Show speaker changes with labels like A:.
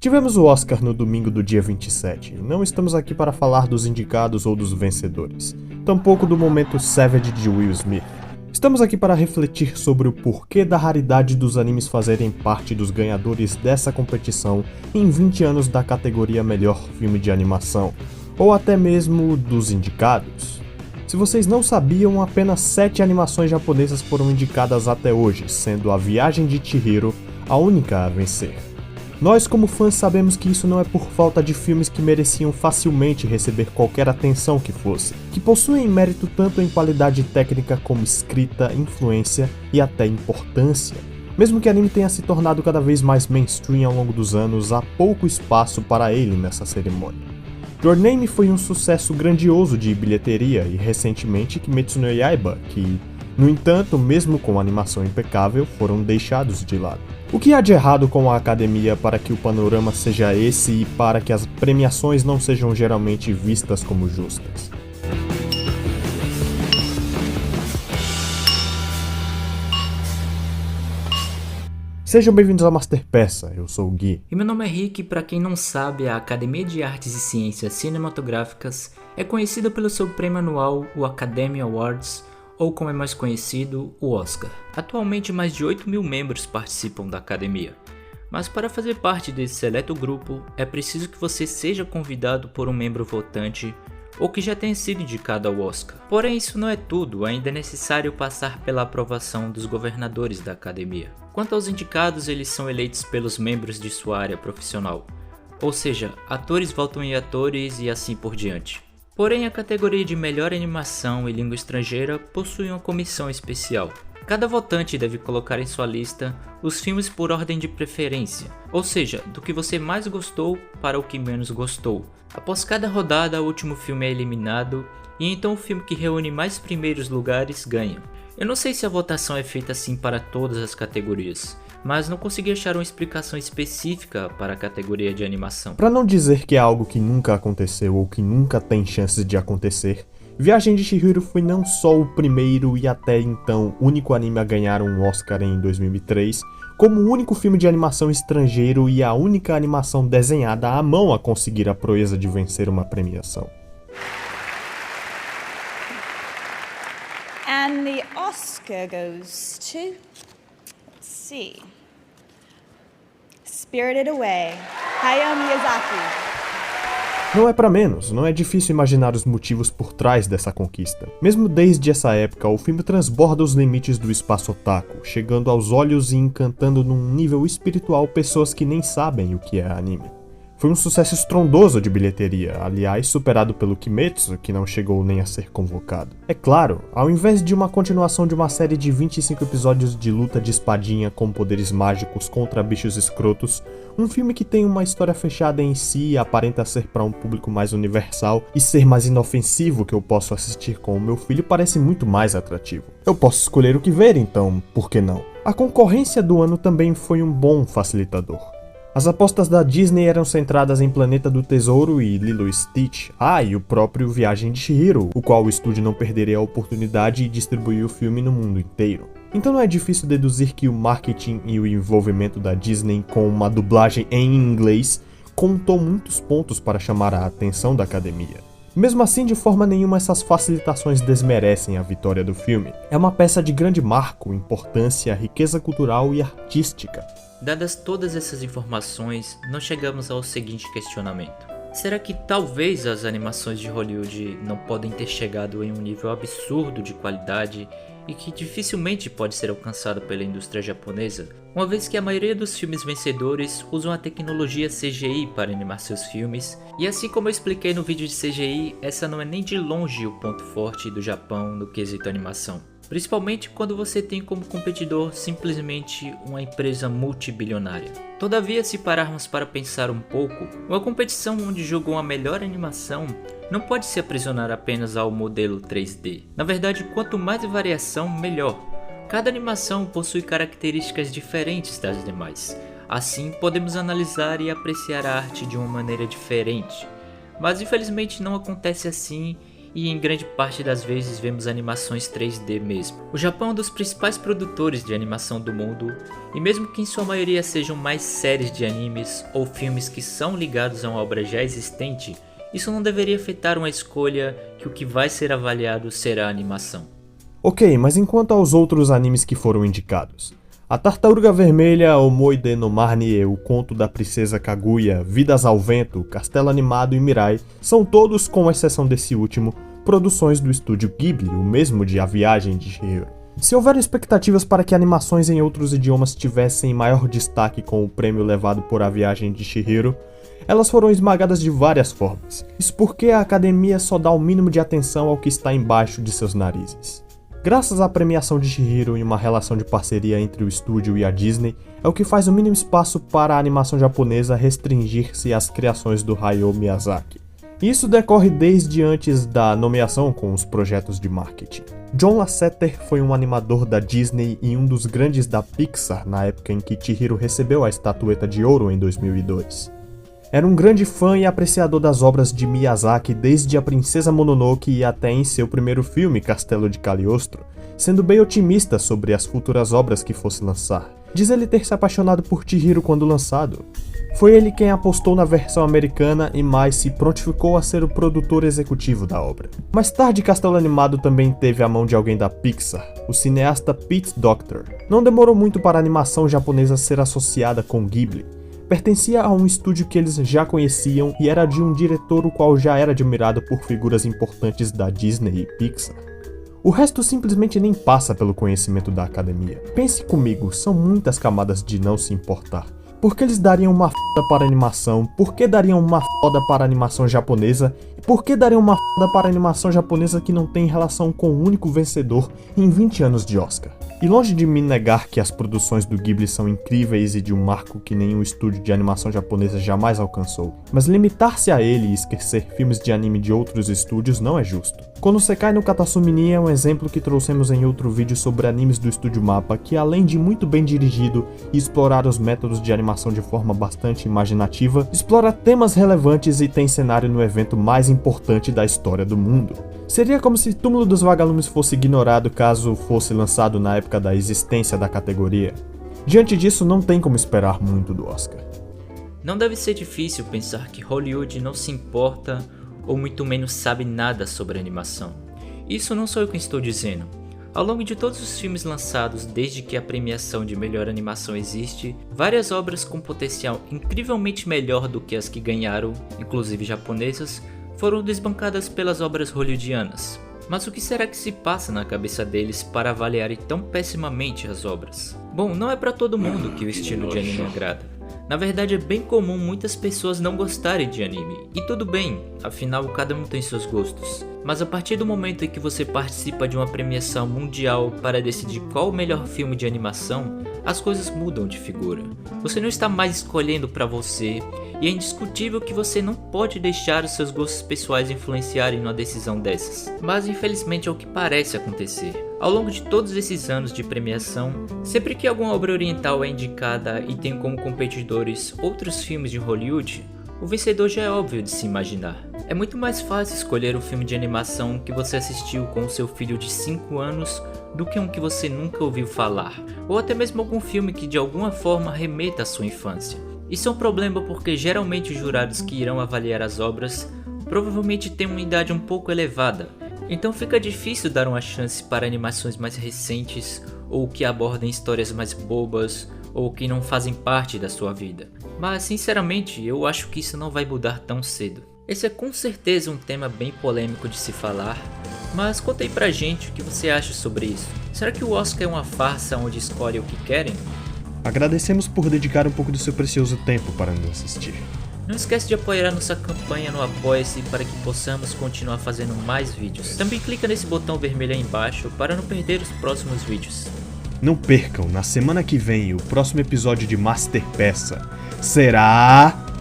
A: Tivemos o Oscar no domingo do dia 27, e não estamos aqui para falar dos indicados ou dos vencedores, tampouco do momento Savage de Will Smith. Estamos aqui para refletir sobre o porquê da raridade dos animes fazerem parte dos ganhadores dessa competição em 20 anos da categoria Melhor Filme de Animação, ou até mesmo dos indicados. Se vocês não sabiam, apenas 7 animações japonesas foram indicadas até hoje, sendo A Viagem de Chihiro a única a vencer. Nós, como fãs, sabemos que isso não é por falta de filmes que mereciam facilmente receber qualquer atenção que fosse, que possuem mérito tanto em qualidade técnica como escrita, influência e até importância. Mesmo que o anime tenha se tornado cada vez mais mainstream ao longo dos anos, há pouco espaço para ele nessa cerimônia. Your Name foi um sucesso grandioso de bilheteria e recentemente Kimetsu no Yaiba, que, no entanto, mesmo com animação impecável, foram deixados de lado. O que há de errado com a academia para que o panorama seja esse e para que as premiações não sejam geralmente vistas como justas? Sejam bem-vindos ao Master Peça, eu sou o Gui.
B: E meu nome é Rick, e para quem não sabe, a Academia de Artes e Ciências Cinematográficas é conhecida pelo seu prêmio anual, o Academy Awards, ou como é mais conhecido, o Oscar. Atualmente mais de 8 mil membros participam da academia, mas para fazer parte desse seleto grupo é preciso que você seja convidado por um membro votante ou que já tenha sido indicado ao Oscar. Porém, isso não é tudo, ainda é necessário passar pela aprovação dos governadores da academia. Quanto aos indicados, eles são eleitos pelos membros de sua área profissional, ou seja, atores votam em atores e assim por diante. Porém, a categoria de melhor animação e língua estrangeira possui uma comissão especial. Cada votante deve colocar em sua lista os filmes por ordem de preferência, ou seja, do que você mais gostou para o que menos gostou. Após cada rodada, o último filme é eliminado e então o filme que reúne mais primeiros lugares ganha. Eu não sei se a votação é feita assim para todas as categorias, mas não consegui achar uma explicação específica para a categoria de animação.
A: Para não dizer que é algo que nunca aconteceu ou que nunca tem chances de acontecer, Viagem de Chihiro foi não só o primeiro e até então único anime a ganhar um Oscar em 2003, como o único filme de animação estrangeiro e a única animação desenhada à mão a conseguir a proeza de vencer uma premiação.
C: And the Oscar goes to, let's see, Spirited Away, Hayao Miyazaki.
A: Não é pra menos, não é difícil imaginar os motivos por trás dessa conquista. Mesmo desde essa época, o filme transborda os limites do espaço otaku, chegando aos olhos e encantando num nível espiritual pessoas que nem sabem o que é anime. Foi um sucesso estrondoso de bilheteria, aliás superado pelo Kimetsu, que não chegou nem a ser convocado. É claro, ao invés de uma continuação de uma série de 25 episódios de luta de espadinha com poderes mágicos contra bichos escrotos, um filme que tem uma história fechada em si e aparenta ser para um público mais universal e ser mais inofensivo que eu posso assistir com o meu filho parece muito mais atrativo. Eu posso escolher o que ver, então por que não? A concorrência do ano também foi um bom facilitador. As apostas da Disney eram centradas em Planeta do Tesouro e Lilo e Stitch, e o próprio Viagem de Chihiro, o qual o estúdio não perderia a oportunidade de distribuir o filme no mundo inteiro. Então não é difícil deduzir que o marketing e o envolvimento da Disney com uma dublagem em inglês contou muitos pontos para chamar a atenção da academia. Mesmo assim, de forma nenhuma essas facilitações desmerecem a vitória do filme. É uma peça de grande marco, importância, riqueza cultural e artística.
B: Dadas todas essas informações, nós chegamos ao seguinte questionamento. Será que talvez as animações de Hollywood não podem ter chegado em um nível absurdo de qualidade e que dificilmente pode ser alcançado pela indústria japonesa, uma vez que a maioria dos filmes vencedores usam a tecnologia CGI para animar seus filmes, e assim como eu expliquei no vídeo de CGI, essa não é nem de longe o ponto forte do Japão no quesito animação. Principalmente quando você tem como competidor simplesmente uma empresa multibilionária. Todavia, se pararmos para pensar um pouco, uma competição onde jogou a melhor animação não pode se aprisionar apenas ao modelo 3D. Na verdade, quanto mais variação, melhor. Cada animação possui características diferentes das demais. Assim, podemos analisar e apreciar a arte de uma maneira diferente. Mas infelizmente não acontece assim e em grande parte das vezes vemos animações 3D mesmo. O Japão é um dos principais produtores de animação do mundo, e mesmo que em sua maioria sejam mais séries de animes ou filmes que são ligados a uma obra já existente, isso não deveria afetar uma escolha que o que vai ser avaliado será a animação.
A: Ok, mas enquanto aos outros animes que foram indicados, A Tartaruga Vermelha, Omoide no Marnie, O Conto da Princesa Kaguya, Vidas ao Vento, Castelo Animado e Mirai são todos, com exceção desse último, produções do estúdio Ghibli, o mesmo de A Viagem de Chihiro. Se houveram expectativas para que animações em outros idiomas tivessem maior destaque com o prêmio levado por A Viagem de Chihiro, elas foram esmagadas de várias formas. Isso porque a academia só dá o mínimo de atenção ao que está embaixo de seus narizes. Graças à premiação de Chihiro e uma relação de parceria entre o estúdio e a Disney, é o que faz o mínimo espaço para a animação japonesa restringir-se às criações do Hayao Miyazaki. Isso decorre desde antes da nomeação com os projetos de marketing. John Lasseter foi um animador da Disney e um dos grandes da Pixar na época em que Chihiro recebeu a estatueta de ouro em 2002. Era um grande fã e apreciador das obras de Miyazaki desde A Princesa Mononoke e até em seu primeiro filme, Castelo de Cagliostro, sendo bem otimista sobre as futuras obras que fosse lançar. Diz ele ter se apaixonado por Chihiro quando lançado. Foi ele quem apostou na versão americana e mais se prontificou a ser o produtor executivo da obra. Mais tarde, Castelo Animado também teve a mão de alguém da Pixar, o cineasta Pete Docter. Não demorou muito para a animação japonesa ser associada com Ghibli. Pertencia a um estúdio que eles já conheciam e era de um diretor o qual já era admirado por figuras importantes da Disney e Pixar. O resto simplesmente nem passa pelo conhecimento da academia. Pense comigo, são muitas camadas de não se importar. Por que eles dariam uma foda para animação? Por que dariam uma foda para animação japonesa? E por que dariam uma foda para animação japonesa que não tem relação com o único vencedor em 20 anos de Oscar? E longe de me negar que as produções do Ghibli são incríveis e de um marco que nenhum estúdio de animação japonesa jamais alcançou, mas limitar-se a ele e esquecer filmes de anime de outros estúdios não é justo. Kono Sekai no Katasumi é um exemplo que trouxemos em outro vídeo sobre animes do estúdio Mappa, que além de muito bem dirigido e explorar os métodos de animação de forma bastante imaginativa, explora temas relevantes e tem cenário no evento mais importante da história do mundo. Seria como se Túmulo dos Vagalumes fosse ignorado caso fosse lançado na época da existência da categoria. Diante disso, não tem como esperar muito do Oscar.
B: Não deve ser difícil pensar que Hollywood não se importa ou muito menos sabe nada sobre animação. Isso não sou eu quem estou dizendo. Ao longo de todos os filmes lançados desde que a premiação de melhor animação existe, várias obras com potencial incrivelmente melhor do que as que ganharam, inclusive japonesas, foram desbancadas pelas obras hollywoodianas. Mas o que será que se passa na cabeça deles para avaliarem tão pessimamente as obras? Bom, não é para todo mundo que o estilo de anime agrada. Na verdade é bem comum muitas pessoas não gostarem de anime, e tudo bem, afinal cada um tem seus gostos. Mas a partir do momento em que você participa de uma premiação mundial para decidir qual o melhor filme de animação, as coisas mudam de figura. Você não está mais escolhendo para você, e é indiscutível que você não pode deixar os seus gostos pessoais influenciarem numa decisão dessas. Mas infelizmente é o que parece acontecer. Ao longo de todos esses anos de premiação, sempre que alguma obra oriental é indicada e tem como competidores outros filmes de Hollywood, o vencedor já é óbvio de se imaginar. É muito mais fácil escolher um filme de animação que você assistiu com o seu filho de 5 anos do que um que você nunca ouviu falar, ou até mesmo algum filme que de alguma forma remeta à sua infância. Isso é um problema porque geralmente os jurados que irão avaliar as obras provavelmente têm uma idade um pouco elevada, então fica difícil dar uma chance para animações mais recentes ou que abordem histórias mais bobas ou que não fazem parte da sua vida. Mas sinceramente eu acho que isso não vai mudar tão cedo. Esse é com certeza um tema bem polêmico de se falar, mas conta aí pra gente o que você acha sobre isso. Será que o Oscar é uma farsa onde escolhem o que querem?
A: Agradecemos por dedicar um pouco do seu precioso tempo para nos assistir.
B: Não esquece de apoiar nossa campanha no Apoia-se para que possamos continuar fazendo mais vídeos. Também clica nesse botão vermelho aí embaixo para não perder os próximos vídeos.
A: Não percam, na semana que vem, o próximo episódio de Master Peça será...